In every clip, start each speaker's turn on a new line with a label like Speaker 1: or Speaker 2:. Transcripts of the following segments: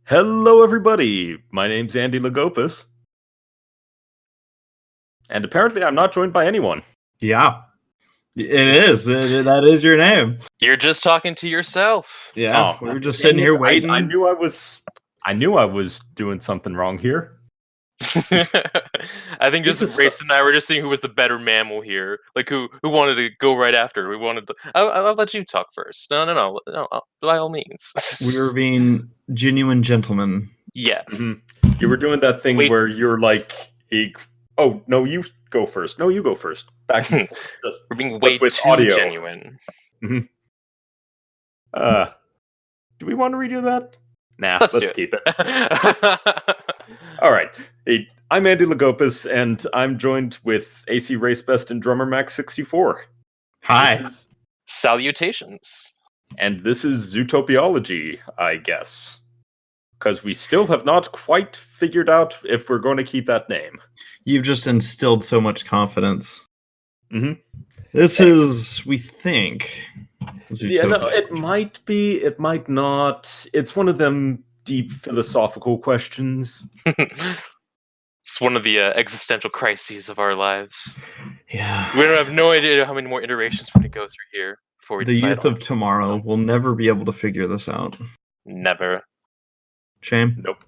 Speaker 1: Hello, everybody. My name's Andy Lagopis. And apparently I'm not joined by anyone.
Speaker 2: Yeah, it is. That is your name.
Speaker 3: You're just talking to yourself.
Speaker 2: Yeah, we were just sitting here waiting.
Speaker 1: I knew I was doing something wrong here.
Speaker 3: I think just Race and I were just seeing who was the better mammal here. Like who wanted to go right after. We wanted to. I'll let you talk first. No. By all means.
Speaker 2: We were being genuine gentlemen.
Speaker 3: Yes.
Speaker 1: Mm-hmm. You were doing that thing where you're like, oh no, you go first. No, you go first. Back and forth.
Speaker 3: We're being way too audio. Genuine.
Speaker 1: Mm-hmm. Do we want to redo that? Nah, let's keep it. All right. Hey, I'm Andy Lagopis, and I'm joined with ACRacebest and Drummermax64.
Speaker 2: Hi.
Speaker 3: Salutations.
Speaker 1: And this is Zootopiology, I guess. Because we still have not quite figured out if we're going to keep that name.
Speaker 2: You've just instilled so much confidence.
Speaker 1: Mm-hmm.
Speaker 2: This is, we think, Zootopia.
Speaker 1: Yeah, no, it might be, it might not. It's one of them deep philosophical questions.
Speaker 3: It's one of the existential crises of our lives.
Speaker 2: Yeah.
Speaker 3: We don't have no idea how many more iterations we're going to go through here before we decide.
Speaker 2: The youth of tomorrow will never be able to figure this out.
Speaker 3: Never.
Speaker 2: Shame?
Speaker 1: Nope.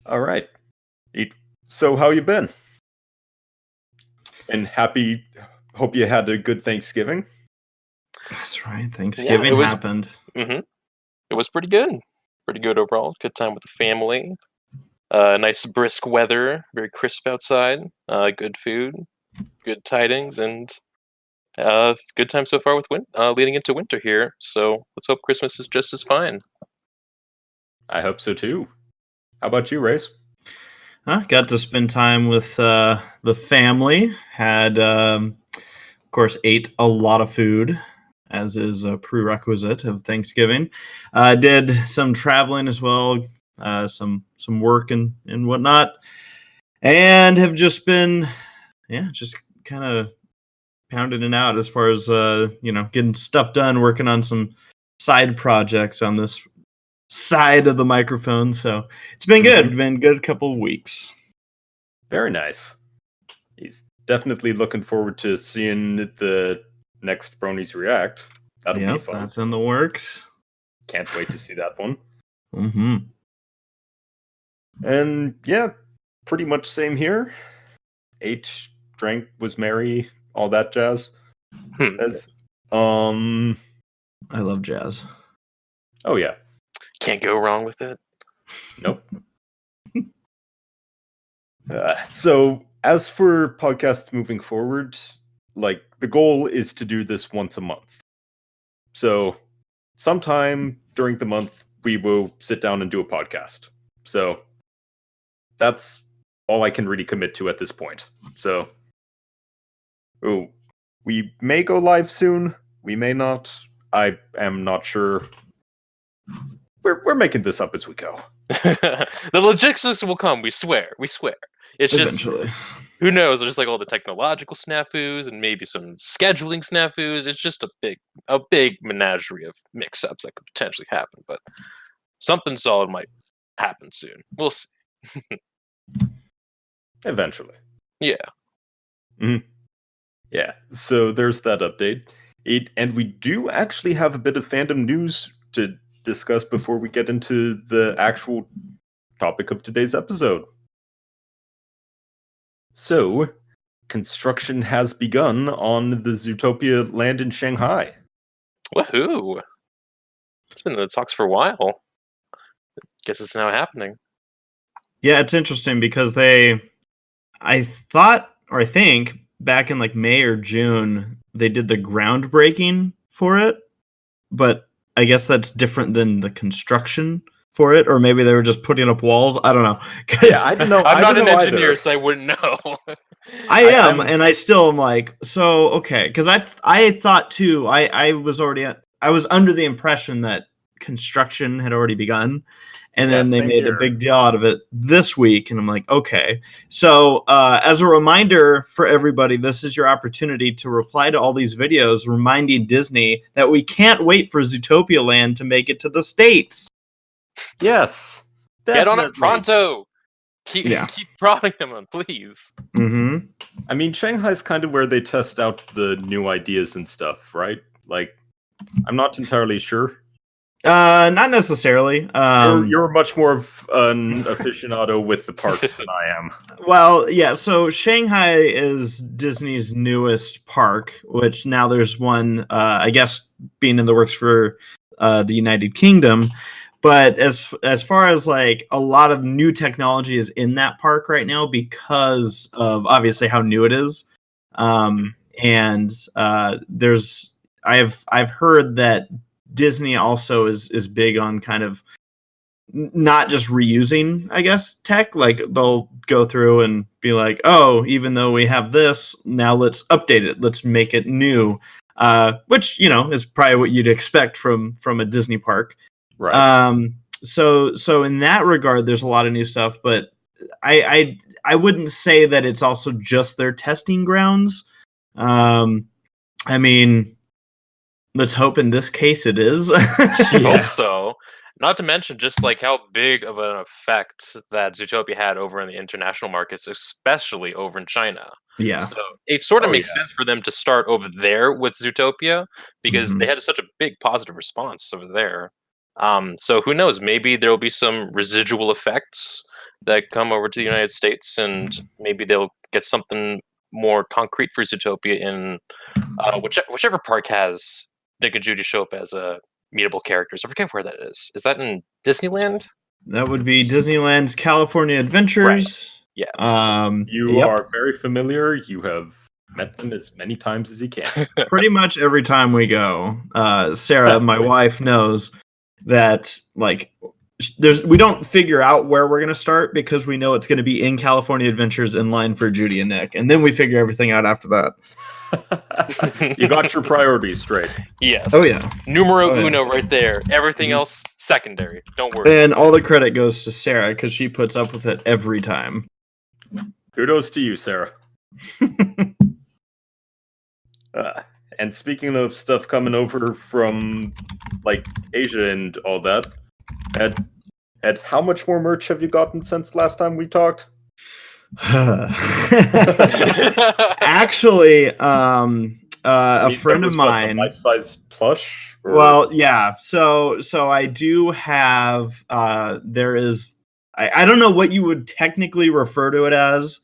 Speaker 1: All right. So how you been? And hope you had a good Thanksgiving.
Speaker 2: That's right. Thanksgiving happened.
Speaker 3: Mm-hmm. It was pretty good. Pretty good overall. Good time with the family. Nice brisk weather. Very crisp outside. Good food. Good tidings. And good time so far with leading into winter here. So let's hope Christmas is just as fine.
Speaker 2: I
Speaker 1: hope so too. How about you, Race?
Speaker 2: Got to spend time with the family. Had, of course, ate a lot of food, as is a prerequisite of Thanksgiving. Did some traveling as well, some work and whatnot, and have just been, just kind of pounding it out as far as getting stuff done, working on some side projects on this side of the microphone. So it's been good. It's been a good couple of weeks.
Speaker 1: Very nice. He's definitely looking forward to seeing the next Bronies React. That'll be fun.
Speaker 2: That's in the works.
Speaker 1: Can't wait to see that one.
Speaker 2: Mm-hmm.
Speaker 1: And pretty much same here. Ate, drank, was merry, all that jazz.
Speaker 2: I love jazz.
Speaker 1: Oh yeah.
Speaker 3: Can't go wrong with it.
Speaker 1: Nope. So as for podcasts moving forward, the goal is to do this once a month. So sometime during the month, we will sit down and do a podcast. So that's all I can really commit to at this point. So we may go live soon. We may not. I am not sure. We're making this up as we go.
Speaker 3: The logistics will come. We swear. It's
Speaker 2: eventually.
Speaker 3: Just who knows? There's all the technological snafus and maybe some scheduling snafus. It's just a big menagerie of mix-ups that could potentially happen. But something solid might happen soon. We'll see.
Speaker 1: Eventually.
Speaker 3: Yeah.
Speaker 1: Mm-hmm. Yeah. So there's that update. And we do actually have a bit of fandom news to discuss before we get into the actual topic of today's episode. So, construction has begun on the Zootopia land in Shanghai.
Speaker 3: Woohoo! It's been in the talks for a while. Guess it's now happening.
Speaker 2: Yeah, it's interesting because I think back in May or June, they did the groundbreaking for it, but I guess that's different than the construction for it, or maybe they were just putting up walls. I don't know.
Speaker 1: Yeah, I don't know.
Speaker 3: I'm not an engineer,
Speaker 2: either.
Speaker 3: so I wouldn't know.
Speaker 2: I am, and I still am okay, because I thought too. I was under the impression that construction had already begun, and then they made a big deal out of it this week, and I'm like, okay. So as a reminder for everybody, this is your opportunity to reply to all these videos reminding Disney that we can't wait for Zootopia Land to make it to the States.
Speaker 1: Yes.
Speaker 3: Get on it
Speaker 1: Definitely.
Speaker 3: pronto. Keep
Speaker 2: Yeah.
Speaker 3: keep prodding them on, please.
Speaker 2: Mm-hmm.
Speaker 1: I mean, Shanghai's kind of where they test out the new ideas and stuff, right? Like, I'm not entirely sure.
Speaker 2: Not necessarily.
Speaker 1: You're much more of an aficionado with the parks than I am.
Speaker 2: Well, yeah, so Shanghai is Disney's newest park, which now there's one, I guess, being in the works for the United Kingdom. But as far as like a lot of new technology is in that park right now because of obviously how new it is. And there's I've heard that Disney also is big on kind of not just reusing, I guess, tech. Like they'll go through and be like, oh, even though we have this, now let's update it. Let's make it new. Which, you know, is probably what you'd expect from a Disney park.
Speaker 1: Right.
Speaker 2: So in that regard, there's a lot of new stuff, but I wouldn't say that it's also just their testing grounds. I mean, let's hope in this case it is.
Speaker 3: Hope so. Not to mention just like how big of an effect that Zootopia had over in the international markets, especially over in China.
Speaker 2: Yeah.
Speaker 3: So it sort of makes sense for them to start over there with Zootopia because they had such a big positive response over there. So who knows? Maybe there will be some residual effects that come over to the United States, and maybe they'll get something more concrete for Zootopia in whichever park has Nick and Judy show up as meetable characters. I forget where that is. Is that in Disneyland?
Speaker 2: That would be Disneyland's California Adventures.
Speaker 3: Yes.
Speaker 1: You are very familiar. You have met them as many times as you can.
Speaker 2: Pretty much every time we go. Sarah, my wife, knows that like we don't figure out where we're gonna start because we know it's gonna be in California Adventures in line for Judy and Nick, and then we figure everything out after that.
Speaker 1: You got your priorities straight.
Speaker 3: Yes.
Speaker 2: Oh yeah.
Speaker 3: Numero uno right there. Everything else secondary. Don't worry.
Speaker 2: And all the credit goes to Sarah because she puts up with it every time.
Speaker 1: Kudos to you, Sarah. And speaking of stuff coming over from like Asia and all that, Ed, how much more merch have you gotten since last time we talked?
Speaker 2: Actually, a friend of mine,
Speaker 1: life-size plush. Or...
Speaker 2: Well, yeah. So I do have. There is. I don't know what you would technically refer to it as,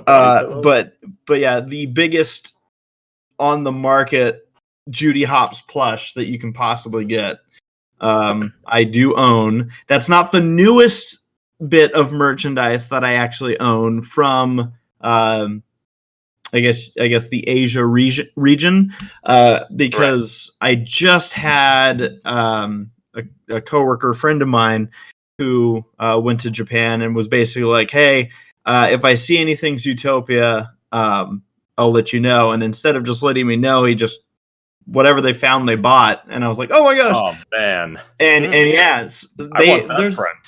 Speaker 2: but yeah, the biggest on the market Judy Hopps plush that you can possibly get. I do own. That's not the newest bit of merchandise that I actually own from I guess the Asia region because I just had a coworker friend of mine who went to Japan and was basically like, hey, if I see anything Zootopia, I'll let you know. And instead of just letting me know, he just whatever they found they bought, and I was like, oh my gosh.
Speaker 1: Oh man.
Speaker 2: And yes,
Speaker 1: I want that friend.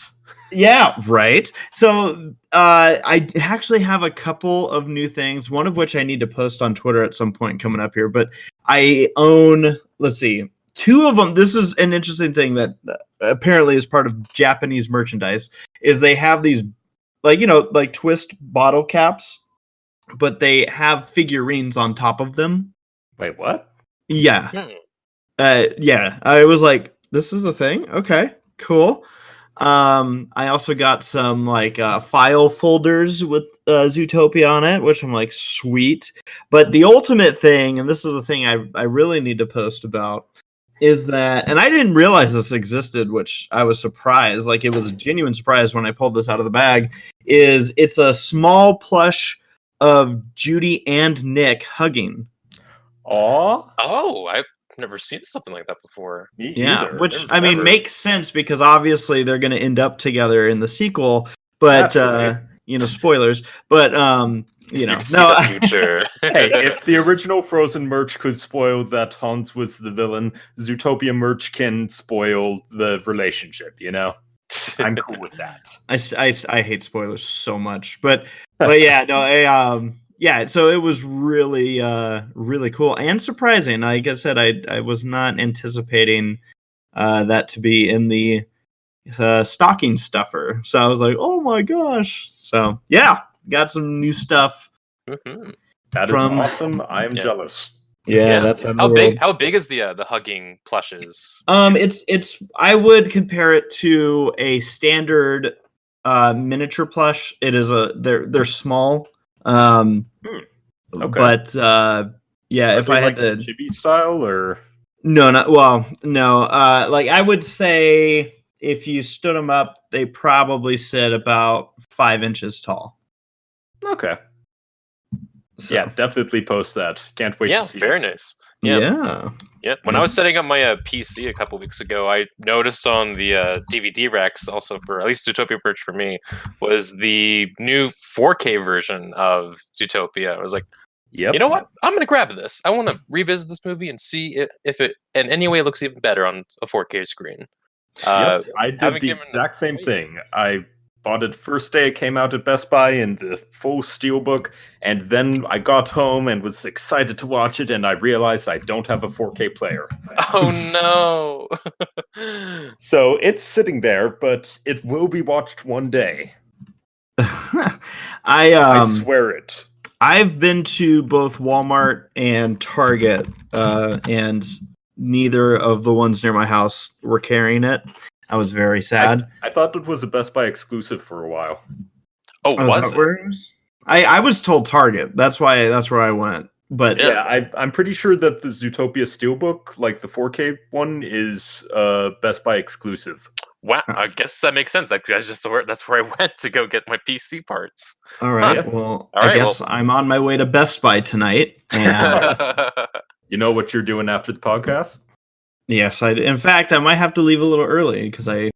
Speaker 2: Yeah, right. So I actually have a couple of new things, one of which I need to post on Twitter at some point coming up here. But I own, let's see, two of them. This is an interesting thing that apparently is part of Japanese merchandise, is they have these, like, you know, like twist bottle caps, but they have figurines on top of them.
Speaker 1: Wait, what?
Speaker 2: Yeah. Yeah. I was like, this is a thing? Okay, cool. I also got some like file folders with Zootopia on it, which I'm like, sweet. But the ultimate thing, and this is the thing I really need to post about, is that, and I didn't realize this existed, which I was surprised. Like, it was a genuine surprise when I pulled this out of the bag. Is it's a small plush of Judy and Nick hugging.
Speaker 1: Aww.
Speaker 3: Oh, I've never seen something like that before.
Speaker 1: Me
Speaker 2: yeah,
Speaker 1: either.
Speaker 2: which I mean makes sense because obviously they're going to end up together in the sequel. But you know, spoilers. But you know,
Speaker 3: no. Future.
Speaker 1: Hey, if the original Frozen merch could spoil that Hans was the villain, Zootopia merch can spoil the relationship. You know, I'm cool with that.
Speaker 2: I hate spoilers so much, but yeah, no, yeah, so it was really, really cool and surprising. Like I said, I was not anticipating that to be in the stocking stuffer. So I was like, oh my gosh. So yeah, got some new stuff.
Speaker 3: Mm-hmm.
Speaker 1: That is awesome. I am jealous.
Speaker 2: Yeah, that's
Speaker 3: how big is the hugging plushes?
Speaker 2: It's I would compare it to a standard miniature plush. It is they're small.
Speaker 1: Okay.
Speaker 2: But yeah, if I had to
Speaker 1: chibi style or
Speaker 2: no, like I would say if you stood them up, they probably sit about 5 inches tall.
Speaker 1: Okay.
Speaker 2: So.
Speaker 1: Yeah, definitely post that. Can't wait to see
Speaker 3: very
Speaker 1: it.
Speaker 3: Nice.
Speaker 2: Yeah.
Speaker 3: When I was setting up my PC a couple weeks ago, I noticed on the DVD racks, also for at least Zootopia Perch for me, was the new 4K version of Zootopia. I was like, you know what? I'm going to grab this. I want to revisit this movie and see if it in any way looks even better on a 4K screen.
Speaker 1: I did the exact same thing. I bought it first day it came out at Best Buy in the full steelbook, and then I got home and was excited to watch it, and I realized I don't have a 4K player.
Speaker 3: Oh no!
Speaker 1: So it's sitting there, but it will be watched one day.
Speaker 2: I
Speaker 1: swear it.
Speaker 2: I've been to both Walmart and Target, and neither of the ones near my house were carrying it. I was very sad.
Speaker 1: I thought it was a Best Buy exclusive for a while.
Speaker 3: Oh, was it?
Speaker 2: I was told Target. That's where I went. But
Speaker 1: yeah, I'm pretty sure that the Zootopia Steelbook, like the 4K one, is Best Buy exclusive.
Speaker 3: Wow, I guess that makes sense. That's where I went to go get my PC parts.
Speaker 2: All right. I guess I'm on my way to Best Buy tonight. And
Speaker 1: you know what you're doing after the podcast?
Speaker 2: Yes, in fact, I might have to leave a little early because I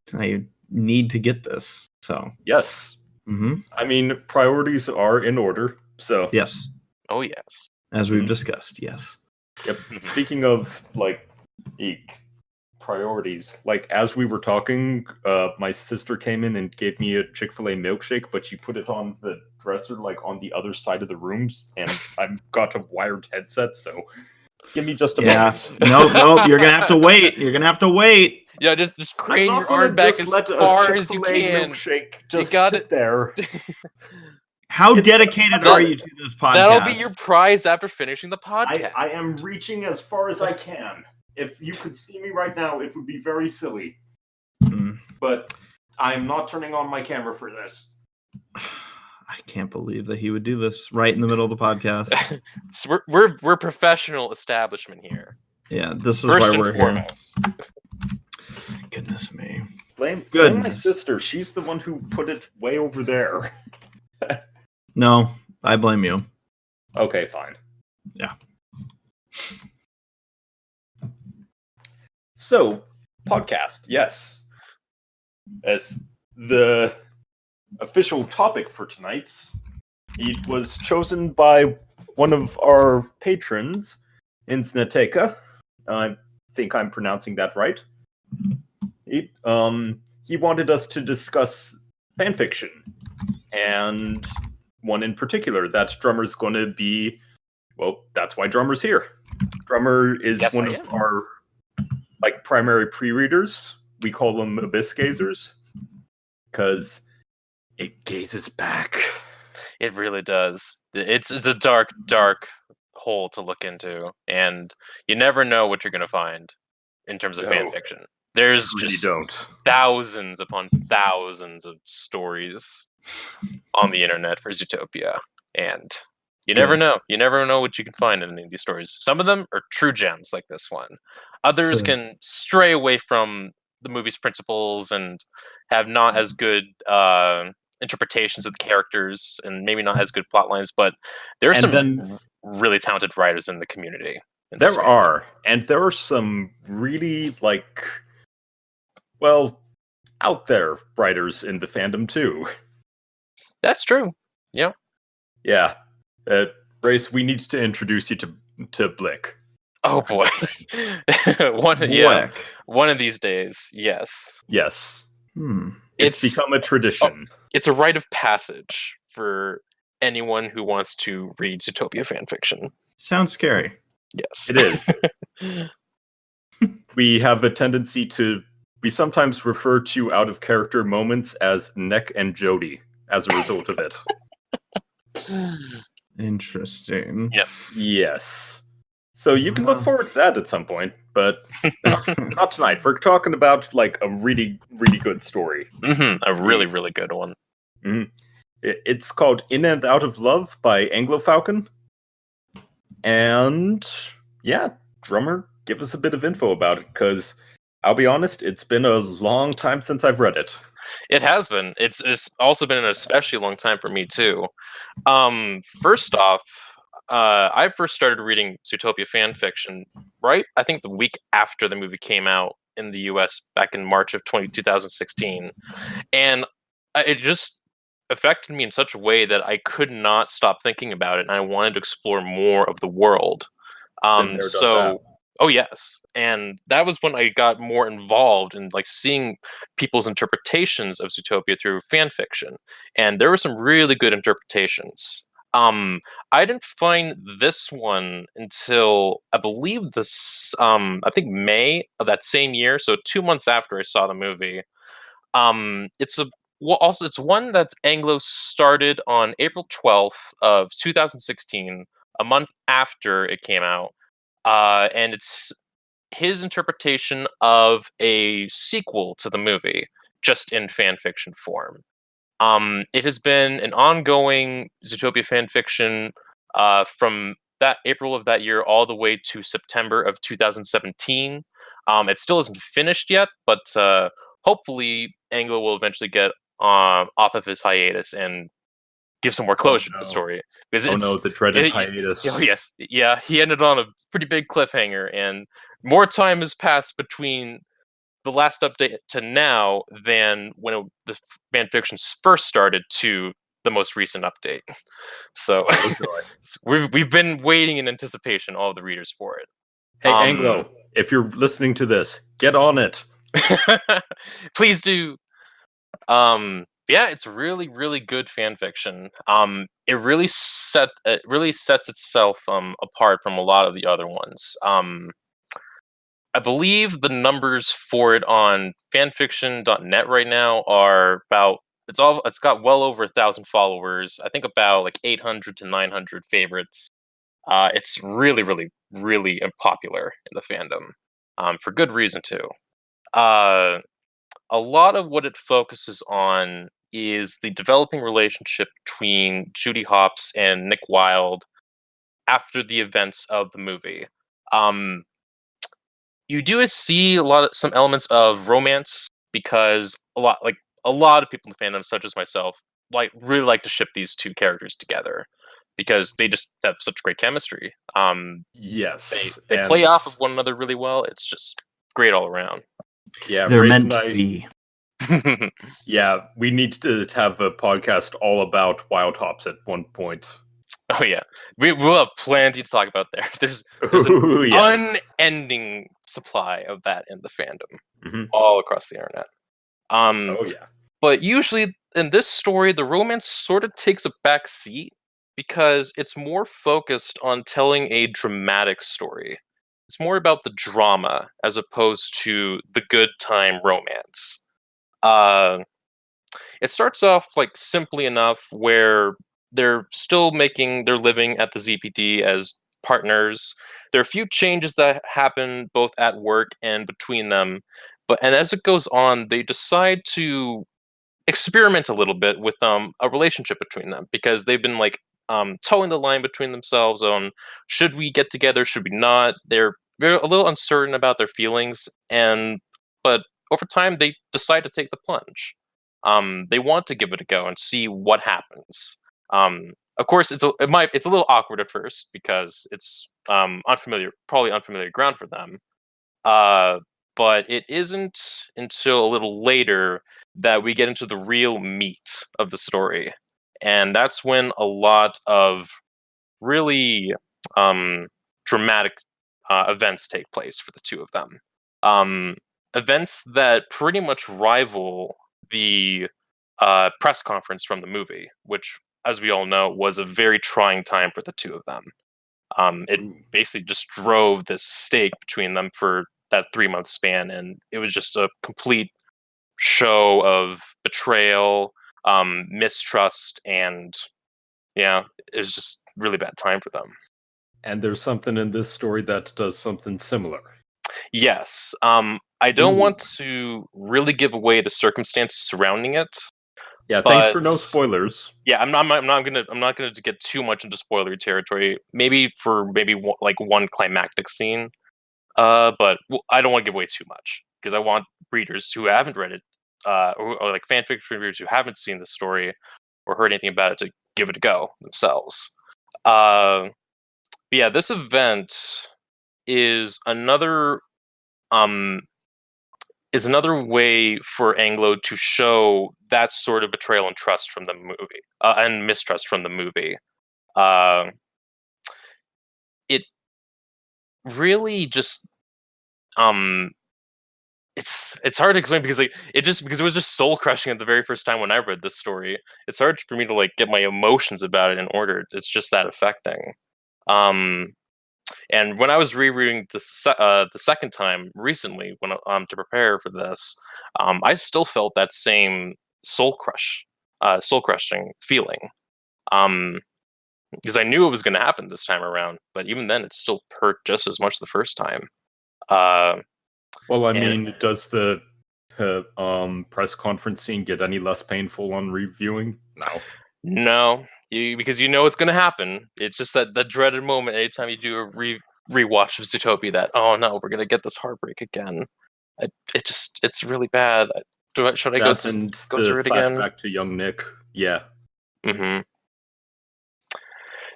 Speaker 2: need to get this. So
Speaker 1: yes, I mean priorities are in order. So
Speaker 2: yes,
Speaker 3: oh yes,
Speaker 2: as we've discussed. Yes.
Speaker 1: Yep. Speaking of like priorities, like as we were talking, my sister came in and gave me a Chick-fil-A milkshake, but she put it on the dresser, like on the other side of the rooms, and I've got a wired headset, so. Give me just a moment.
Speaker 2: Nope. You're gonna have to wait.
Speaker 3: Yeah, just crane your arm back as far as you can.
Speaker 1: Just sit there.
Speaker 2: How dedicated are you to this podcast?
Speaker 3: That'll be your prize after finishing the podcast.
Speaker 1: I am reaching as far as I can. If you could see me right now, it would be very silly. But I am not turning on my camera for this.
Speaker 2: I can't believe that he would do this right in the middle of the podcast.
Speaker 3: So we're professional establishment here.
Speaker 2: Yeah, this is
Speaker 3: First
Speaker 2: why we're here. Goodness me.
Speaker 1: Blame my sister. She's the one who put it way over there.
Speaker 2: No, I blame you.
Speaker 1: Okay, fine.
Speaker 2: Yeah.
Speaker 1: So, podcast, yes. As the official topic for tonight, it was chosen by one of our patrons, Insnateka. I think I'm pronouncing that right. He wanted us to discuss fanfiction, and one in particular. That Drummer's going to be, well, that's why Drummer's here. Drummer is one of our primary pre-readers. We call them abyss gazers because it gazes back.
Speaker 3: It really does. It's a dark, dark hole to look into, and you never know what you're going to find in terms of fan fiction. There's just thousands upon thousands of stories on the internet for Zootopia, and you never know. You never know what you can find in any of these stories. Some of them are true gems, like this one. Others can stray away from the movie's principles and have not as good interpretations of the characters, and maybe not as good plot lines. But there are some really talented writers in the community.
Speaker 1: There are some really out there writers in the fandom too.
Speaker 3: That's true. Yeah.
Speaker 1: Yeah. Brace, we need to introduce you to Blick.
Speaker 3: Oh boy. One of these days, yes.
Speaker 1: Yes. It's become a tradition.
Speaker 3: It's a rite of passage for anyone who wants to read Zootopia fanfiction.
Speaker 2: Sounds scary.
Speaker 3: Yes.
Speaker 1: It is. We have a tendency to we sometimes refer to out-of-character moments as Neck and Jody as a result of it.
Speaker 2: Interesting.
Speaker 3: Yep.
Speaker 1: Yes. So you can look forward to that at some point, but not tonight. We're talking about like a really, really good story.
Speaker 3: A really, really good one.
Speaker 1: It's called In and Out of Love by Anglofalcon. And yeah, Drummer, give us a bit of info about it, because I'll be honest, it's been a long time since I've read it.
Speaker 3: It has been. It's also been an especially long time for me too. First off, I first started reading Zootopia fanfiction right, I think the week after the movie came out in the US back in March of 2016. And it just affected me in such a way that I could not stop thinking about it, and I wanted to explore more of the world.
Speaker 1: Been there, done that.
Speaker 3: Oh yes, and that was when I got more involved in like seeing people's interpretations of Zootopia through fan fiction, and there were some really good interpretations. I didn't find this one until I believe this, I think May of that same year, so 2 months after I saw the movie. It's one that Anglo started on April 12th of 2016, a month after it came out. And it's his interpretation of a sequel to the movie, just in fan fiction form. It has been an ongoing Zootopia fan fiction from that April of that year all the way to September of 2017. It still isn't finished yet, but hopefully Anglo will eventually get off of his hiatus and give some more closure to the story. Because
Speaker 1: the dreaded hiatus.
Speaker 3: Oh yes, yeah. He ended on a pretty big cliffhanger, and more time has passed between the last update to now than when the fan fiction first started to the most recent update. So we've been waiting in anticipation, all the readers, for it.
Speaker 1: Hey, Anglo, if you're listening to this, get on it.
Speaker 3: Please do. Yeah, it's really, really good fan fiction. It really sets itself apart from a lot of the other ones. I believe the numbers for it on fanfiction.net right now are about it's got well over 1,000 followers. I think about like 800 to 900 favorites. It's really, really, really popular in the fandom, for good reason too. A lot of what it focuses on is the developing relationship between Judy Hopps and Nick Wilde after the events of the movie. You do see some elements of romance, because a lot of people in the fandom, such as myself, really like to ship these two characters together because they just have such great chemistry.
Speaker 1: Yes,
Speaker 3: they play off of one another really well. It's just great all around.
Speaker 1: Yeah,
Speaker 2: they're meant to be.
Speaker 1: Yeah, we need to have a podcast all about Wild Hops at one point.
Speaker 3: Oh yeah, we'll have plenty to talk about there. There's an unending supply of that in the fandom, all across the internet.
Speaker 1: Oh yeah.
Speaker 3: But usually in this story, the romance sort of takes a back seat because it's more focused on telling a dramatic story. It's more about the drama as opposed to the good time romance. It starts off like simply enough where they're still making their living at the ZPD as partners. There are a few changes that happen both at work and between them, and as it goes on, they decide to experiment a little bit with a relationship between them, because they've been towing the line between themselves on should we get together, should we not. They're a little uncertain about their feelings, but over time they decide to take the plunge. They want to give it a go and see what happens. Of course, it's a little awkward at first because it's probably unfamiliar ground for them. But it isn't until a little later that we get into the real meat of the story, and that's when a lot of really dramatic events take place for the two of them. Events that pretty much rival the press conference from the movie, which, as we all know, was a very trying time for the two of them. It basically just drove this stake between them for that 3-month span, and it was just a complete show of betrayal, mistrust, and yeah, it was just really bad time for them.
Speaker 1: And there's something in this story that does something similar.
Speaker 3: Yes. I don't
Speaker 1: Ooh.
Speaker 3: want to really give away the circumstances surrounding it.
Speaker 1: Yeah,
Speaker 3: But,
Speaker 1: thanks for no spoilers.
Speaker 3: Yeah, I'm not gonna get too much into spoiler territory. Maybe one climactic scene. But I don't want to give away too much because I want readers who haven't read it, or like fanfic readers who haven't seen the story or heard anything about it to give it a go themselves. But yeah, this event is another way for Anglo to show that sort of betrayal and trust from the movie, and mistrust from the movie. It really just it's hard to explain because because it was just soul crushing at the very first time when I read this story. It's hard for me to like get my emotions about it in order. It's just that affecting. And when I was rereading this the second time recently, when to prepare for this, I still felt that same soul crushing feeling. Because I knew it was going to happen this time around, but even then, it still hurt just as much the first time.
Speaker 1: Well, I mean, does the press conference scene get any less painful on reviewing?
Speaker 3: No, because you know it's going to happen. It's just that the dreaded moment anytime you do a rewatch of Zootopia that, oh no, we're going to get this heartbreak again. It's really bad. Should I go through it again?
Speaker 1: Flashback to young Nick. Yeah.
Speaker 3: Mm-hmm.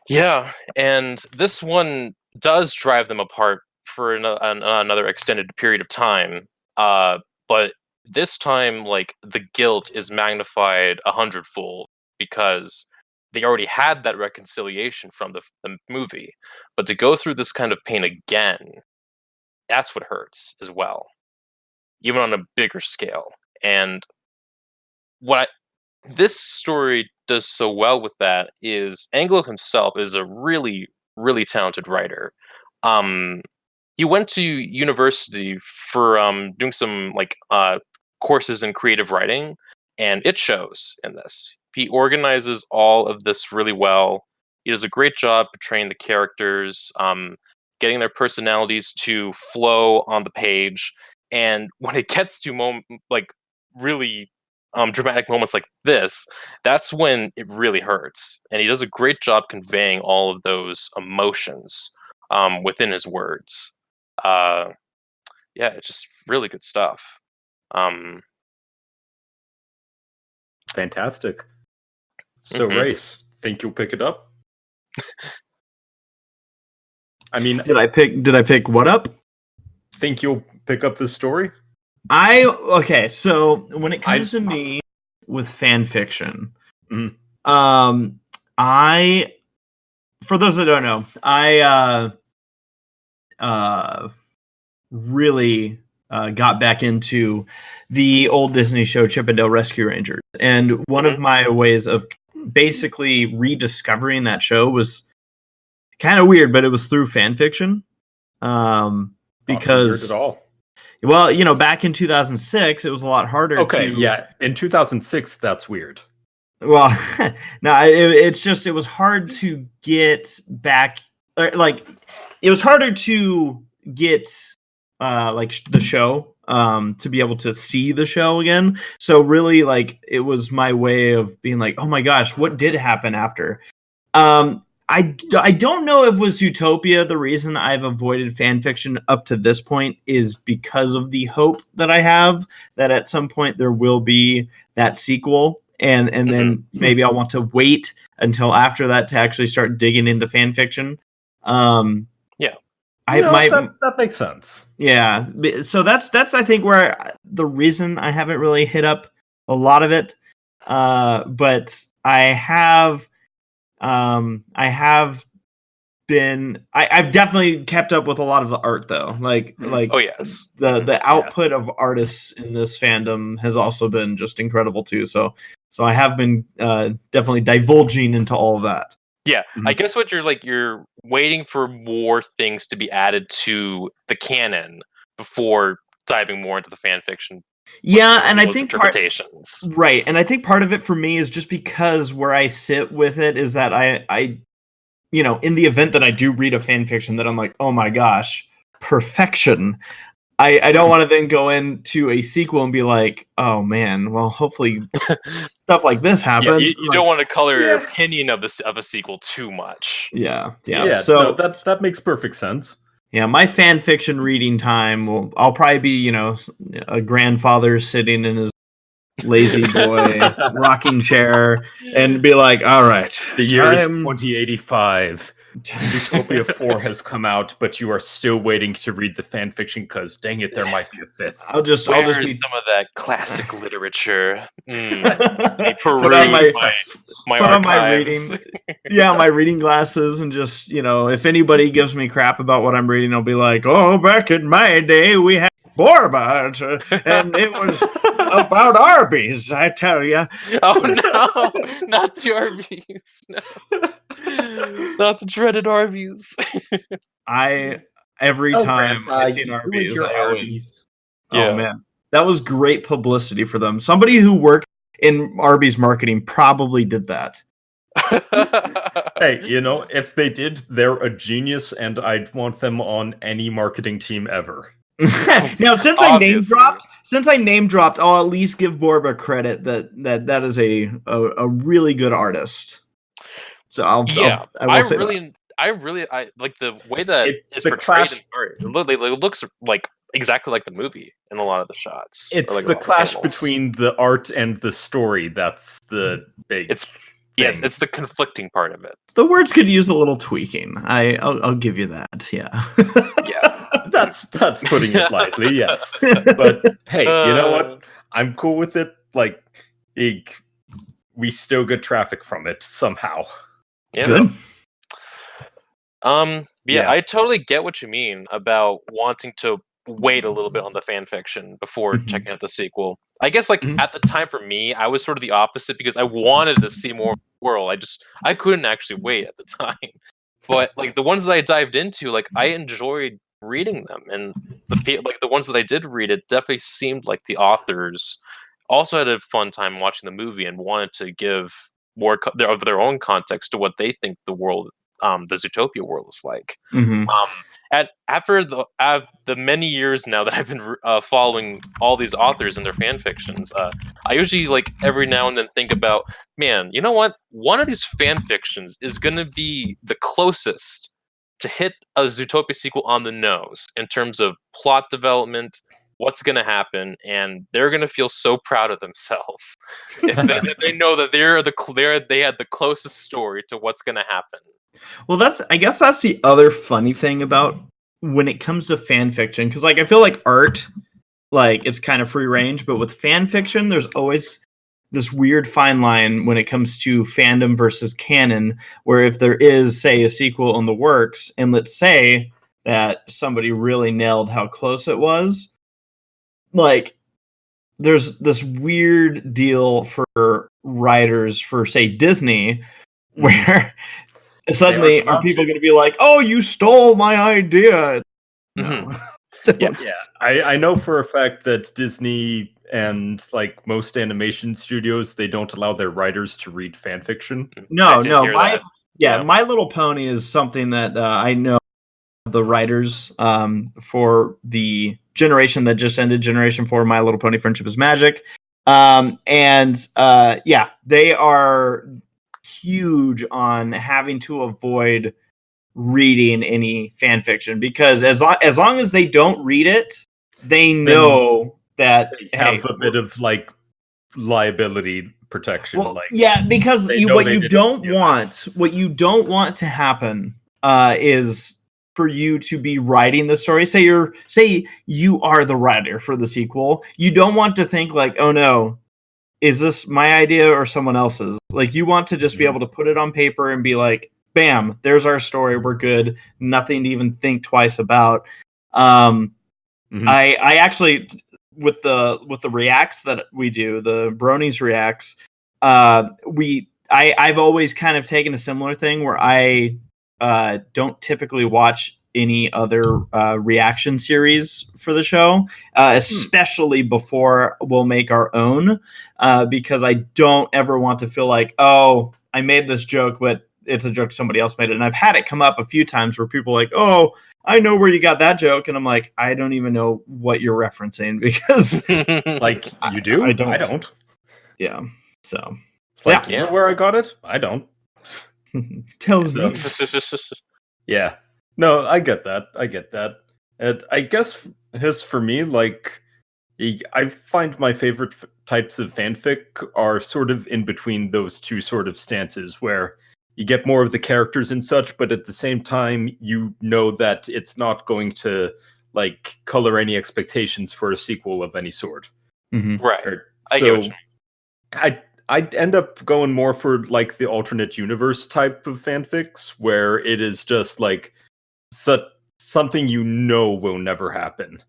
Speaker 3: Yeah, and this one does drive them apart for another extended period of time. But this time, like, the guilt is magnified 100-fold because they already had that reconciliation from the movie. But to go through this kind of pain again, that's what hurts as well, even on a bigger scale. And this story does so well with that is Anglo himself is a really, really talented writer. He went to university for doing some courses in creative writing, and it shows in this. He organizes all of this really well. He does a great job portraying the characters, getting their personalities to flow on the page. And when it gets to really dramatic moments like this, that's when it really hurts. And he does a great job conveying all of those emotions within his words. Yeah, it's just really good stuff.
Speaker 1: Fantastic. So, Race, think you'll pick it up? I mean,
Speaker 2: did I pick what up?
Speaker 1: Think you'll pick up this story?
Speaker 2: Okay, so when it comes to me with fan fiction, I, for those that don't know, I really got back into the old Disney show Chip 'n Dale Rescue Rangers, and one of my ways of basically rediscovering that show was kind of weird, but it was through fan fiction. Because
Speaker 1: not weird at all.
Speaker 2: Well, you know, back in 2006, it was a lot harder.
Speaker 1: Okay, yeah, in 2006, that's weird.
Speaker 2: Well, no, it was hard to get back. Like, it was harder to get the show to be able to see the show again. So really, like, it was my way of being like, oh my gosh, what did happen after? I don't know if with Zootopia, the reason I've avoided fan fiction up to this point is because of the hope that I have that at some point there will be that sequel. And then maybe I'll want to wait until after that to actually start digging into fan fiction.
Speaker 1: Yeah. That makes sense.
Speaker 2: Yeah. So that's I think where the reason I haven't really hit up a lot of it. But I've definitely kept up with a lot of the art though.
Speaker 3: Oh yes.
Speaker 2: The output of artists in this fandom has also been just incredible too. So I have been definitely divulging into all of that.
Speaker 3: Yeah, I guess what you're waiting for more things to be added to the canon before diving more into the fan fiction.
Speaker 2: Yeah, and I think
Speaker 3: interpretations.
Speaker 2: Right, and I think part of it for me is just because where I sit with it is that I in the event that I do read a fan fiction that I'm like, oh my gosh, perfection. I don't want to then go into a sequel and be like, oh man, well, hopefully stuff like this happens.
Speaker 3: Yeah, you don't want to color your opinion of a sequel too much.
Speaker 2: Yeah.
Speaker 1: So no, that makes perfect sense.
Speaker 2: Yeah, my fan fiction reading time I'll probably be, a grandfather sitting in his lazy boy rocking chair and be like, all right,
Speaker 1: the year is 2085. Zootopia 4 has come out, but you are still waiting to read the fan fiction because dang it, there might be a fifth.
Speaker 2: I'll just
Speaker 3: some of that classic literature. I
Speaker 2: put on
Speaker 3: my
Speaker 2: reading, my reading glasses, and just if anybody gives me crap about what I'm reading, I'll be like, oh, back in my day we had Borbot, and it was about Arby's, I tell you.
Speaker 3: Oh no, not the Arby's. No. Not the dreaded Arby's.
Speaker 2: Every time I see an Arby's, I always... Oh man, that was great publicity for them. Somebody who worked in Arby's marketing probably did that.
Speaker 1: Hey, if they did, they're a genius, and I'd want them on any marketing team ever.
Speaker 2: Now, since I name dropped, I'll at least give Borba credit that is a really good artist. So I really like the way that it's portrayed in art. It looks like exactly like the movie in a lot of the shots.
Speaker 1: It's the clash between the art and the story that's the big.
Speaker 3: It's the conflicting part of it.
Speaker 2: The words could use a little tweaking. I'll give you that. Yeah.
Speaker 3: Yeah.
Speaker 1: That's putting it lightly, yes. But hey, you know what? I'm cool with it. Like, we still get traffic from it somehow.
Speaker 3: Yeah. Good. I totally get what you mean about wanting to wait a little bit on the fan fiction before checking out the sequel. I guess at the time for me, I was sort of the opposite because I wanted to see more of the world. I couldn't actually wait at the time. But the ones that I dived into, I enjoyed reading them, and the ones that I did read, it definitely seemed like the authors also had a fun time watching the movie and wanted to give more of their own context to what they think the world, the Zootopia world is like. After the many years now that I've been following all these authors and their fan fictions, I usually every now and then think about, man, you know what? One of these fan fictions is going to be the closest to hit a Zootopia sequel on the nose in terms of plot development, what's going to happen, and they're going to feel so proud of themselves if they know that they had the closest story to what's going to happen.
Speaker 2: Well, I guess that's the other funny thing about when it comes to fan fiction, because I feel like art, it's kind of free range, but with fan fiction, there's always this weird fine line when it comes to fandom versus canon, where if there is, say, a sequel in the works, and let's say that somebody really nailed how close it was, there's this weird deal for writers for, say, Disney, where suddenly are people going to be like, oh, you stole my idea? No.
Speaker 1: I know for a fact that Disney and most animation studios, they don't allow their writers to read fan fiction.
Speaker 2: No. My Little Pony is something that I know the writers for the generation that just ended, Generation 4, My Little Pony Friendship is Magic. They are huge on having to avoid reading any fan fiction, because as long as they don't read it, they know that
Speaker 1: they have a bit of liability protection.
Speaker 2: Because what you don't want to happen is for you to be writing the story. Say you are the writer for the sequel. You don't want to think oh no, is this my idea or someone else's? You want to just be able to put it on paper and be like, bam, there's our story. We're good. Nothing to even think twice about. I actually, with the reacts that we do, the Bronies reacts, I've always kind of taken a similar thing where I don't typically watch any other reaction series for the show, especially before we'll make our own, because I don't ever want to feel like, oh, I made this joke, but it's a joke somebody else made it. And I've had it come up a few times where people are like, oh, I know where you got that joke. And I'm like, I don't even know what you're referencing because
Speaker 1: Like, you do?
Speaker 2: I don't.
Speaker 1: I don't.
Speaker 2: Yeah. So
Speaker 1: It's like, you know where I got it? I don't.
Speaker 2: tells me.
Speaker 1: Yeah. No, I get that. I get that. And I guess for me, like, I find my favorite types of fanfic are sort of in between those two sort of stances where you get more of the characters and such, but at the same time, you know that it's not going to, like, color any expectations for a sequel of any sort.
Speaker 2: Mm-hmm.
Speaker 3: Right. I
Speaker 1: So
Speaker 3: get what you mean.
Speaker 1: I'd end up going more for like the alternate universe type of fanfics where it is just like something you know will never happen,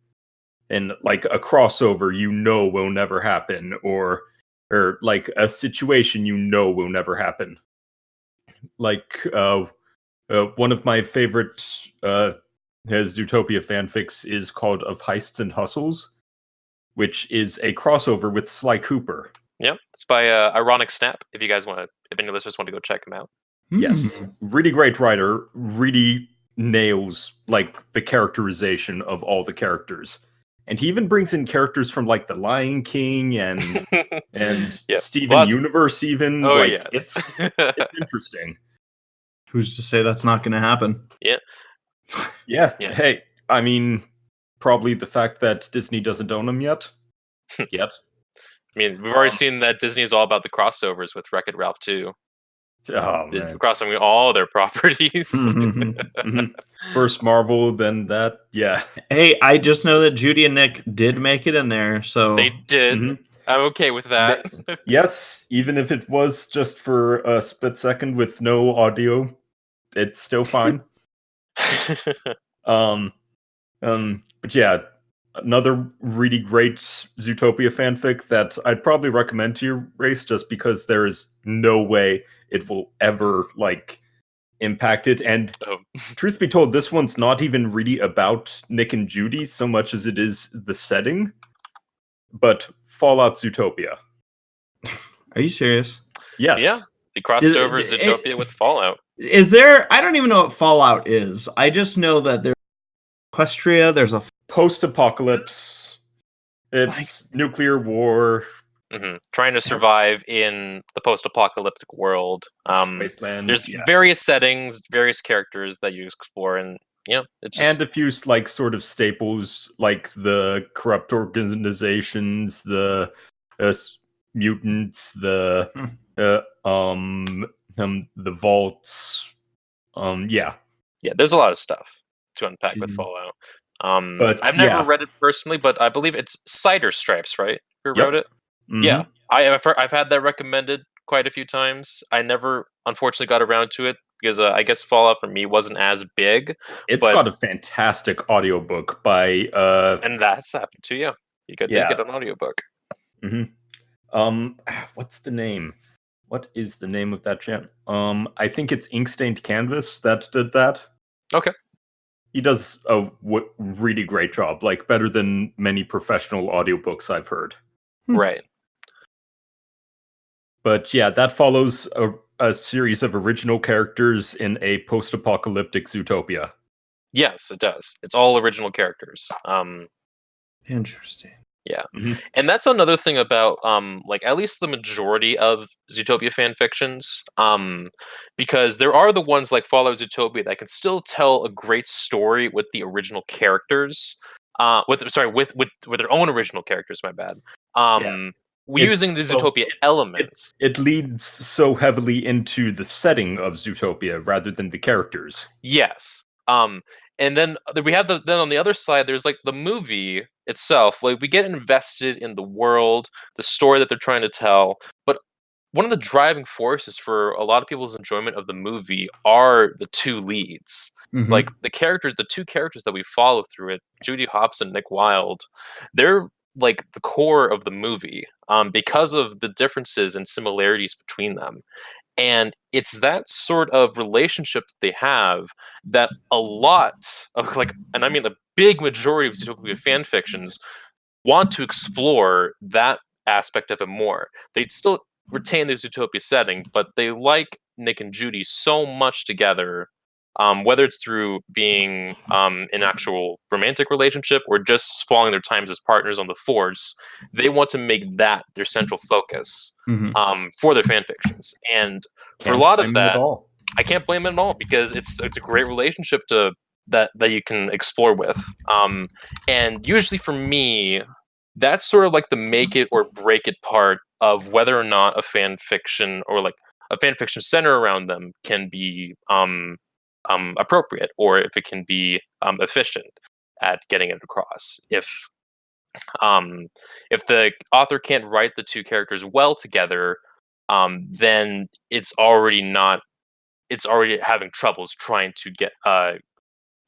Speaker 1: and like a crossover you know will never happen, or like a situation you know will never happen. Like one of my favorite Zootopia fanfics is called Of Heists and Hustles, which is a crossover with Sly Cooper.
Speaker 3: Yep, it's by Ironic Snap. If you guys want to, if any listeners want to go check him out.
Speaker 1: Yes, really great writer. Really nails like the characterization of all the characters, and he even brings in characters from like The Lion King and
Speaker 3: Yep.
Speaker 1: Steven Universe. Even
Speaker 3: yes.
Speaker 1: it's interesting.
Speaker 2: Who's to say that's not going to happen?
Speaker 3: Yeah.
Speaker 1: Yeah. Hey, I mean, probably the fact that Disney doesn't own them yet.
Speaker 3: I mean, we've already seen that Disney is all about the crossovers with Wreck-It Ralph 2.
Speaker 1: Oh man,
Speaker 3: crossing all their properties.
Speaker 1: First Marvel, then that. Yeah.
Speaker 2: Hey, I just know that Judy and Nick did make it in there, so
Speaker 3: They did. I'm okay with that.
Speaker 1: Yes, even if it was just for a split second with no audio, it's still fine. But yeah, another really great Zootopia fanfic that I'd probably recommend to your race, just because there is no way it will ever like impact it. And truth be told, this one's not even really about Nick and Judy so much as it is the setting. But Fallout Zootopia.
Speaker 2: Are you serious?
Speaker 1: Yes.
Speaker 3: Yeah. They crossed over Zootopia with Fallout.
Speaker 2: Is there? I don't even know what Fallout is. I just know that there's Equestria. There's a
Speaker 1: post-apocalypse. It's nuclear war.
Speaker 3: Trying to survive in the post-apocalyptic world.
Speaker 1: Wasteland.
Speaker 3: There's various settings, various characters that you explore, and it's just...
Speaker 1: and a few like sort of staples, like the corrupt organizations, the mutants, the vaults. There's a lot of stuff to unpack with Fallout. But I've never read it personally, but I believe it's Cider Stripes, right? Who wrote it? Yeah, I've had that recommended quite a few times. I never, unfortunately, got around to it because I guess Fallout for me wasn't as big. It's got a fantastic audiobook by
Speaker 3: and that's happened to you. You did get an audiobook.
Speaker 1: What's the name? What is the name of that channel? I think it's Inkstained Canvas that did that.
Speaker 3: Okay.
Speaker 1: He does a really great job, like better than many professional audiobooks I've heard.
Speaker 3: Right.
Speaker 1: But yeah, that follows a series of original characters in a post-apocalyptic Zootopia.
Speaker 3: Yes, it does. It's all original characters.
Speaker 2: Interesting.
Speaker 3: Yeah. And that's another thing about like at least the majority of Zootopia fan fictions, because there are the ones like Fallout Zootopia that can still tell a great story with the original characters, with their own original characters, my bad. Using the Zootopia elements.
Speaker 1: It leads so heavily into the setting of Zootopia rather than the characters.
Speaker 3: Yes. And then we have then on the other side, there's like the movie itself. Like we get invested in the world, the story that they're trying to tell. But one of the driving forces for a lot of people's enjoyment of the movie are the two leads. Like the two characters that we follow through it, Judy Hopps and Nick Wilde, they're like the core of the movie because of the differences and similarities between them. And it's that sort of relationship that they have that a lot of and I mean a big majority of Zootopia fan fictions want to explore that aspect of it more. They'd still retain the Zootopia setting, but they like Nick and Judy so much together, whether it's through being an actual romantic relationship or just following their times as partners on the force. They want to make that their central focus for their fan fictions. And for a lot of that, I can't blame it at all, because it's a great relationship that you can explore with. And usually for me, that's sort of like the make it or break it part of whether or not a fan fiction or like a fan fiction center around them can be appropriate, or if it can be efficient at getting it across. If the author can't write the two characters well together, then it's already having troubles trying to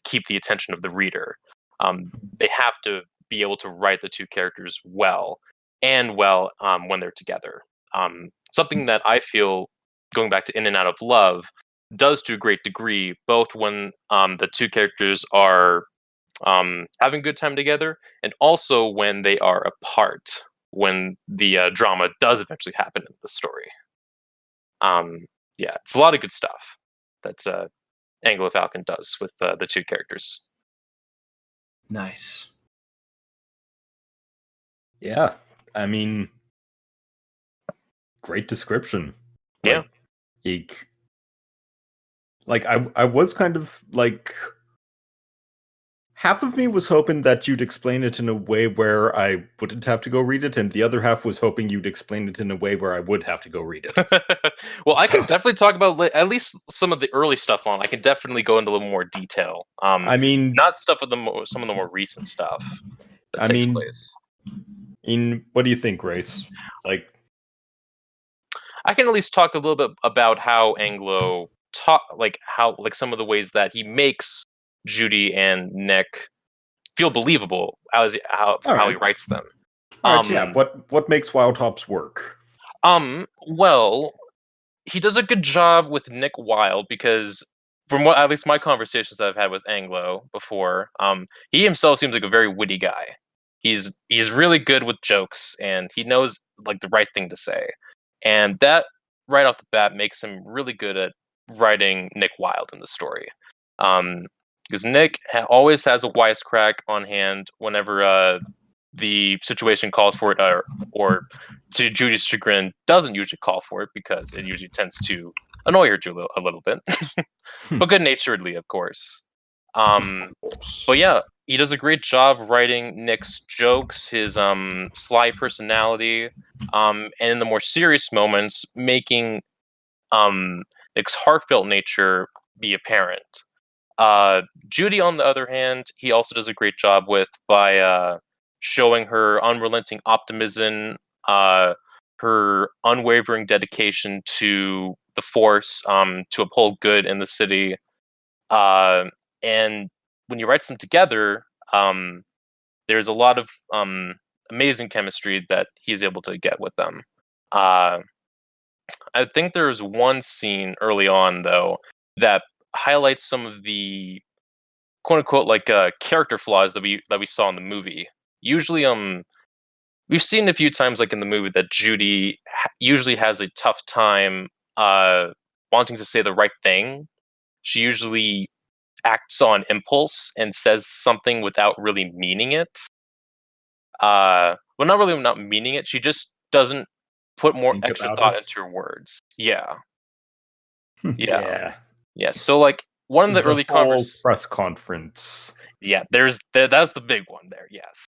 Speaker 3: keep the attention of the reader. They have to be able to write the two characters well when they're together. Something that I feel, going back to In and Out of Love, does to a great degree, both when the two characters are having a good time together, and also when they are apart, when the drama does eventually happen in the story. Yeah, it's a lot of good stuff that Anglofalcon does with the two characters.
Speaker 2: Nice.
Speaker 1: Yeah, I mean, great description.
Speaker 3: Yeah.
Speaker 1: I was kind of like, half of me was hoping that you'd explain it in a way where I wouldn't have to go read it, and the other half was hoping you'd explain it in a way where I would have to go read it.
Speaker 3: Well, I can definitely talk about at least some of the early stuff on. I can definitely go into a little more detail.
Speaker 1: I mean,
Speaker 3: not stuff with some of the more recent stuff that takes place.
Speaker 1: What do you think, Grace? Like,
Speaker 3: I can at least talk a little bit about how Anglo some of the ways that he makes Judy and Nick feel believable how he writes them.
Speaker 1: Yeah. What makes Wild Hops work?
Speaker 3: Well, he does a good job with Nick Wilde, because from what at least my conversations that I've had with Anglo before, he himself seems like a very witty guy. He's really good with jokes, and he knows like the right thing to say, and that right off the bat makes him really good at writing Nick Wilde in the story. Because Nick always has a wisecrack on hand whenever the situation calls for it, or to Judy's chagrin, doesn't usually call for it, because it usually tends to annoy her a little bit, but good-naturedly, of course. But yeah, he does a great job writing Nick's jokes, his sly personality, and in the more serious moments, making Nick's heartfelt nature be apparent. Judy, on the other hand, he also does a great job with by showing her unrelenting optimism, her unwavering dedication to the Force, to uphold good in the city. And when he writes them together, there's a lot of amazing chemistry that he's able to get with them. I think there's one scene early on, though, that highlights some of the quote-unquote character flaws that we saw in the movie. Usually, we've seen a few times, like in the movie, that Judy usually has a tough time wanting to say the right thing. She usually acts on impulse and says something without really meaning it. Well, not meaning it. She just doesn't put more extra thought into her words. Yeah. Yeah. So, like, one of the early
Speaker 1: press conference.
Speaker 3: Yeah, that's the big one there. Yes.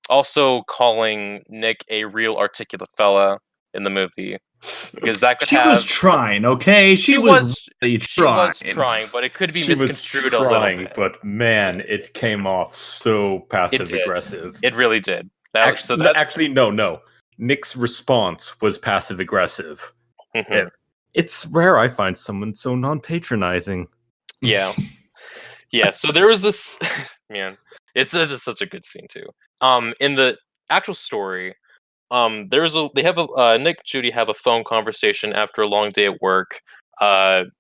Speaker 3: Also calling Nick a real articulate fella in the movie, because that could
Speaker 2: was trying. Okay, she was
Speaker 3: trying, but it could be misconstrued a little bit.
Speaker 1: But man, it came off so passive aggressive.
Speaker 3: It really did.
Speaker 1: Actually, no. Nick's response was passive aggressive.
Speaker 3: Mm-hmm.
Speaker 1: It's rare I find someone so non-patronizing.
Speaker 3: Yeah. Yeah, so there was this man, it's such a good scene too. In the actual story, they have Nick and Judy have a phone conversation after a long day at work.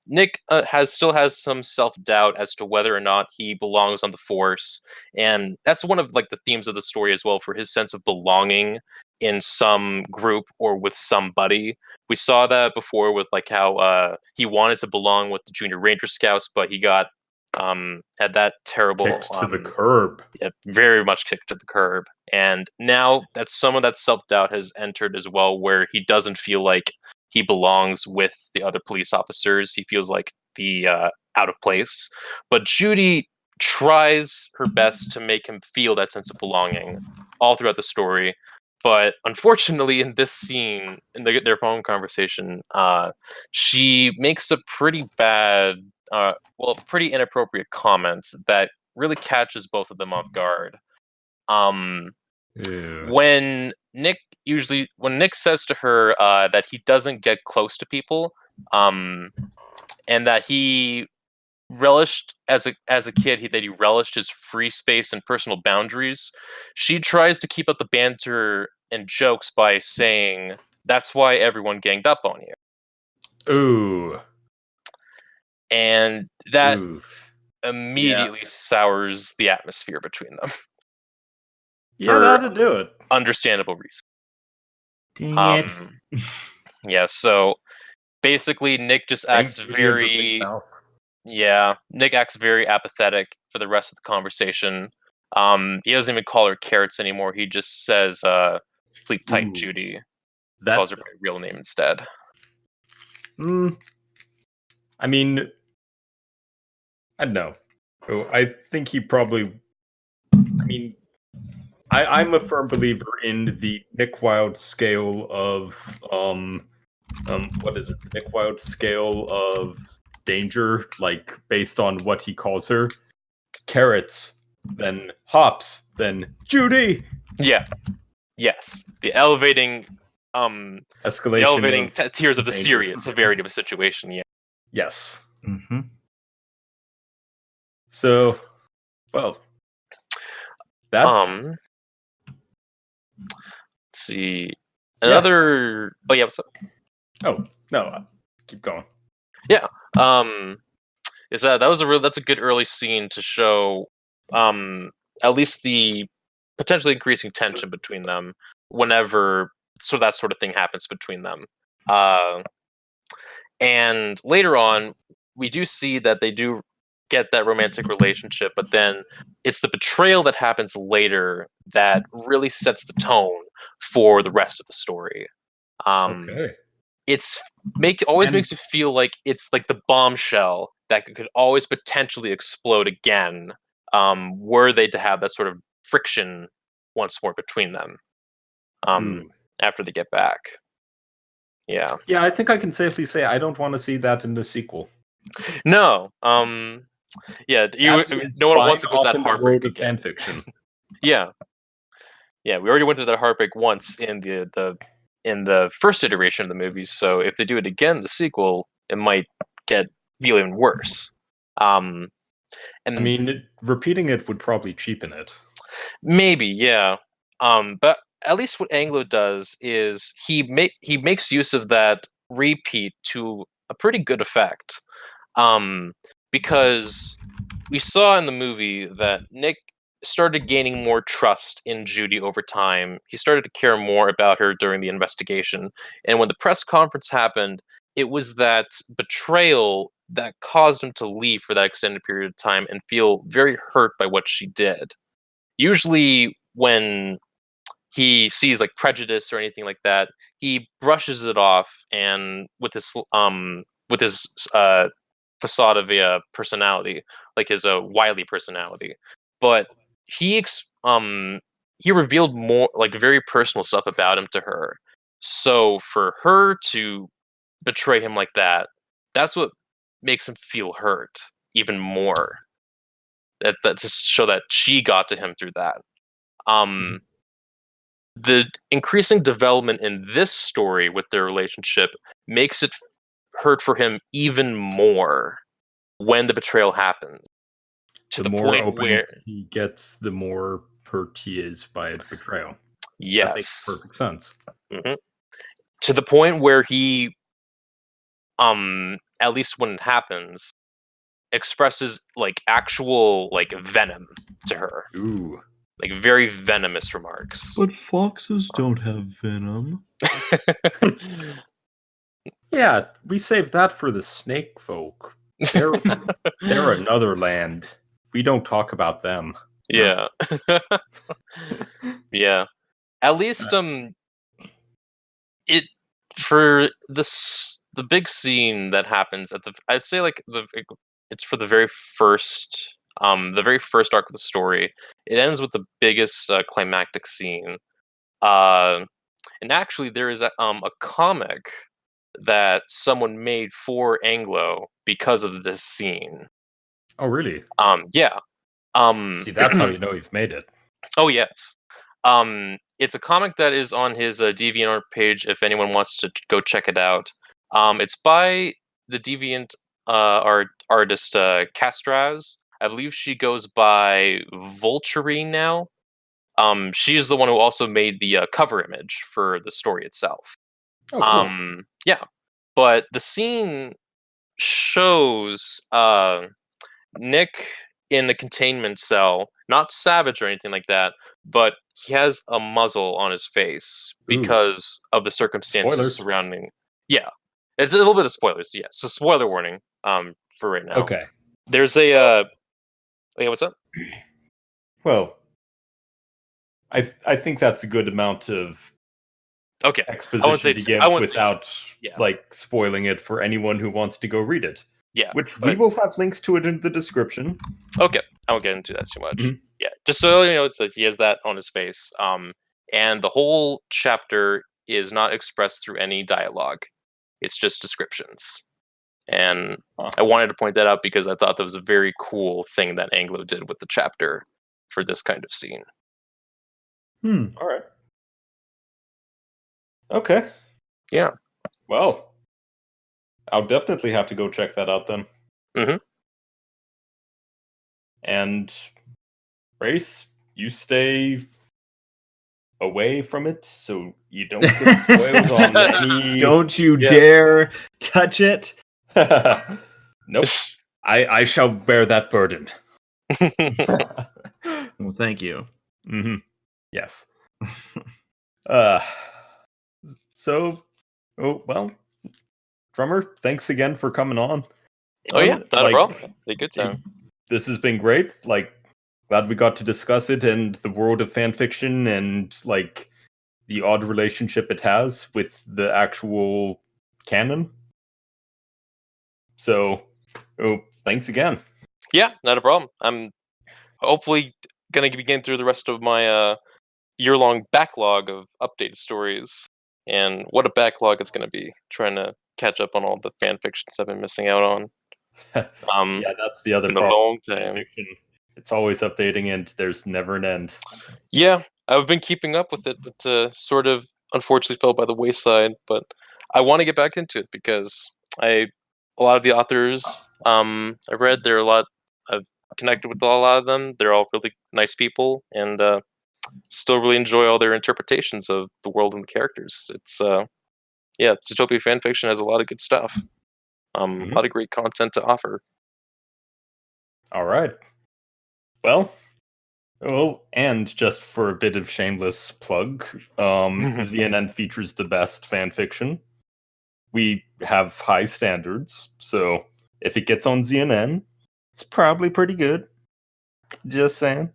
Speaker 3: Nick still has some self-doubt as to whether or not he belongs on the force, and that's one of like the themes of the story as well, for his sense of belonging in some group or with somebody. We saw that before with like how he wanted to belong with the Junior Ranger Scouts, but he got had that terrible
Speaker 1: Kicked to the curb.
Speaker 3: Yeah, very much kicked to the curb. And now that some of that self-doubt has entered as well, where he doesn't feel like he belongs with the other police officers. He feels like the out of place. But Judy tries her best to make him feel that sense of belonging all throughout the story. But unfortunately, in this scene, in their phone conversation, she makes a pretty bad, pretty inappropriate comment that really catches both of them off guard. When Nick says to her that he doesn't get close to people, and that he relished as a kid that he relished his free space and personal boundaries, she tries to keep up the banter and jokes by saying, "That's why everyone ganged up on you."
Speaker 1: Ooh.
Speaker 3: And that
Speaker 1: Oof.
Speaker 3: immediately sours the atmosphere between them.
Speaker 1: Yeah, that'll do it.
Speaker 3: Understandable reason.
Speaker 2: Dang it.
Speaker 3: Yeah, so basically Nick just acts very Nick acts very apathetic for the rest of the conversation. He doesn't even call her Carrots anymore. He just says sleep tight, Judy. Calls her by her real name instead.
Speaker 1: I mean, I don't know. I think he probably. I mean, I'm a firm believer in the Nick Wilde scale of what is it? The Nick Wilde scale of danger, like based on what he calls her. Carrots, then hops, then Judy.
Speaker 3: Yeah. Yes. The elevating
Speaker 1: escalation.
Speaker 3: The elevating tiers of the severity of a situation. Yeah.
Speaker 1: Yes.
Speaker 2: Mm-hmm.
Speaker 1: So, well, that.
Speaker 3: Let's see. Another. Yeah. Oh yeah. What's up?
Speaker 1: Oh no. Keep going.
Speaker 3: Yeah. That's a good early scene to show at least the potentially increasing tension between them whenever that sort of thing happens between them. And later on, we do see that they do get that romantic relationship, but then it's the betrayal that happens later that really sets the tone for the rest of the story.
Speaker 1: Okay.
Speaker 3: It's always makes you feel like it's like the bombshell that could always potentially explode again, were they to have that sort of friction once more between them after they get back. Yeah.
Speaker 1: Yeah, I think I can safely say I don't want to see that in the sequel.
Speaker 3: No. Yeah. No one wants to go that heartbreak again.
Speaker 1: Fanfiction.
Speaker 3: Yeah. Yeah. We already went through that heartbreak once in the first iteration of the movies, so if they do it again, the sequel, it might feel even worse. And
Speaker 1: I mean, repeating it would probably cheapen it.
Speaker 3: Maybe, yeah. But at least what Anglo does is he makes use of that repeat to a pretty good effect. Because we saw in the movie that Nick started gaining more trust in Judy over time. He started to care more about her during the investigation. And when the press conference happened, it was that betrayal that caused him to leave for that extended period of time and feel very hurt by what she did. Usually when he sees like prejudice or anything like that, he brushes it off and with his facade of a personality, like his wily personality. But he revealed more, like very personal stuff about him to her. So for her to betray him like that, that's what makes him feel hurt even more. That to show that she got to him through that. The increasing development in this story with their relationship makes it hurt for him even more when the betrayal happens. To the
Speaker 1: more
Speaker 3: point where
Speaker 1: he gets, the more hurt he is by betrayal. That makes
Speaker 3: Yes.
Speaker 1: perfect sense.
Speaker 3: To the point where he, at least when it happens, expresses like actual like venom to her.
Speaker 1: Ooh.
Speaker 3: Like very venomous remarks.
Speaker 2: But foxes don't have venom.
Speaker 1: Yeah, we saved that for the snake folk. They're another land. We don't talk about them.
Speaker 3: Yeah. Yeah. At least it for the big scene that happens at I'd say like it's for the very first arc of the story. It ends with the biggest climactic scene. And actually there is a comic that someone made for Anglo because of this scene.
Speaker 1: Oh, really?
Speaker 3: Yeah.
Speaker 1: See, that's how you know you've made it.
Speaker 3: Oh yes. It's a comic that is on his DeviantArt page. If anyone wants to go check it out, it's by the Deviant artist Castraz. I believe she goes by Vulturine now. She's the one who also made the cover image for the story itself.
Speaker 1: Oh, cool.
Speaker 3: Yeah, but the scene shows Nick in the containment cell, not savage or anything like that, but he has a muzzle on his face because of the circumstances
Speaker 1: Spoilers.
Speaker 3: surrounding. Yeah, it's a little bit of spoilers. Yeah, so spoiler warning. For right now.
Speaker 1: Okay.
Speaker 3: There's a. Yeah, what's up?
Speaker 1: Well, I think that's a good amount of exposition to give without like spoiling it for anyone who wants to go read it.
Speaker 3: Yeah,
Speaker 1: which we will have links to it in the description.
Speaker 3: Okay, I won't get into that too much. Yeah, just so you know, it's like he has that on his face. And the whole chapter is not expressed through any dialogue; it's just descriptions. And I wanted to point that out because I thought that was a very cool thing that Anglo did with the chapter for this kind of scene.
Speaker 1: All right. Okay.
Speaker 3: Yeah.
Speaker 1: Well, I'll definitely have to go check that out then. And Race, you stay away from it so you don't get spoiled on any.
Speaker 2: Don't you dare touch it.
Speaker 1: Nope. I shall bear that burden.
Speaker 2: Well, thank you.
Speaker 1: Yes. Well, Drummer, thanks again for coming on.
Speaker 3: Oh yeah, not a problem. A good time.
Speaker 1: This has been great. Like, glad we got to discuss it and the world of fanfiction and like the odd relationship it has with the actual canon. So, thanks again.
Speaker 3: Yeah, not a problem. I'm hopefully gonna be getting through the rest of my year-long backlog of updated stories. And what a backlog it's gonna be, trying to catch up on all the fan fictions I've been missing out on.
Speaker 1: Yeah, that's the other problem.
Speaker 3: A long time.
Speaker 1: It's always updating and there's never an end.
Speaker 3: Yeah, I've been keeping up with it, but sort of unfortunately fell by the wayside. But I want to get back into it because a lot of the authors I read, I've connected with a lot of them. They're all really nice people, and still really enjoy all their interpretations of the world and the characters. It's Zootopia fanfiction has a lot of good stuff. A lot of great content to offer.
Speaker 1: All right. Well, and just for a bit of shameless plug, ZNN features the best fanfiction. We have high standards, so if it gets on ZNN, it's probably pretty good. Just saying.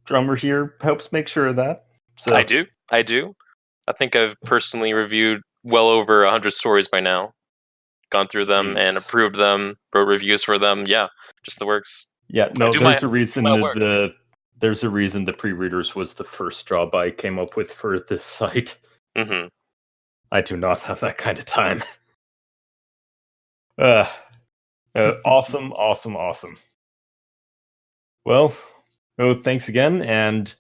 Speaker 1: Drummer here helps make sure of that. So
Speaker 3: I do. I think I've personally reviewed well over 100 stories by now. Gone through them and approved them, wrote reviews for them. Yeah, just the works.
Speaker 1: Yeah, no, there's a reason there's a reason the pre-readers was the first job I came up with for this site. I do not have that kind of time. Awesome. Well, thanks again, and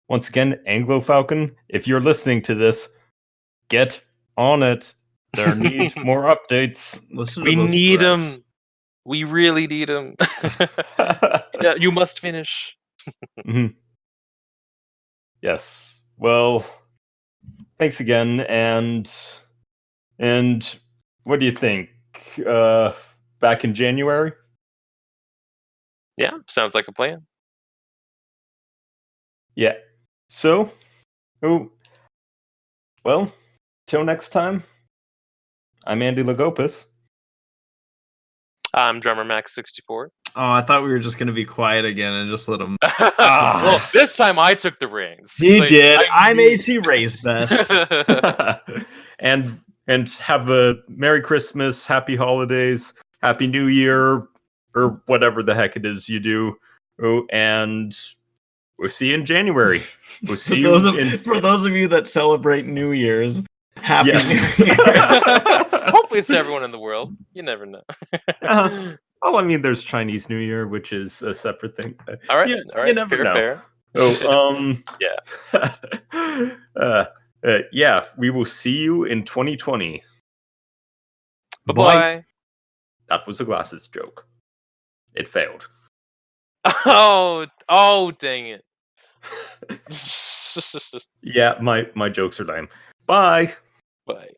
Speaker 1: once again, Anglofalcon, if you're listening to this, get on it. There need more updates.
Speaker 3: We need them. We really need them. Yeah, you must finish.
Speaker 1: Yes. Well, thanks again, and what do you think? Back in January?
Speaker 3: Yeah, sounds like a plan.
Speaker 1: Yeah. So, oh, well, till next time. I'm Andy Lagopis.
Speaker 3: I'm Drummermax64.
Speaker 2: Oh, I thought we were just gonna be quiet again and just let him.
Speaker 3: Well, this time I took the reins.
Speaker 2: He
Speaker 3: 'cause
Speaker 2: did. I'm
Speaker 3: knew-
Speaker 2: ACRacebest.
Speaker 1: and have a Merry Christmas, Happy Holidays, Happy New Year, or whatever the heck it is you do. Oh, and we'll see you in January. We'll see
Speaker 2: For those of you that celebrate New Year's, Happy
Speaker 1: Yes.
Speaker 2: New Year.
Speaker 3: Hopefully it's everyone in the world. You never know.
Speaker 1: Oh, I mean, there's Chinese New Year, which is a separate thing.
Speaker 3: All right,
Speaker 1: Yeah,
Speaker 3: all right.
Speaker 1: you never know.
Speaker 3: Fair.
Speaker 1: Oh,
Speaker 3: Yeah.
Speaker 1: Yeah, we will see you in 2020.
Speaker 3: Bye-bye.
Speaker 1: That was a glasses joke. It failed.
Speaker 3: Oh, dang it.
Speaker 1: Yeah, my jokes are lame. Bye.
Speaker 3: Bye.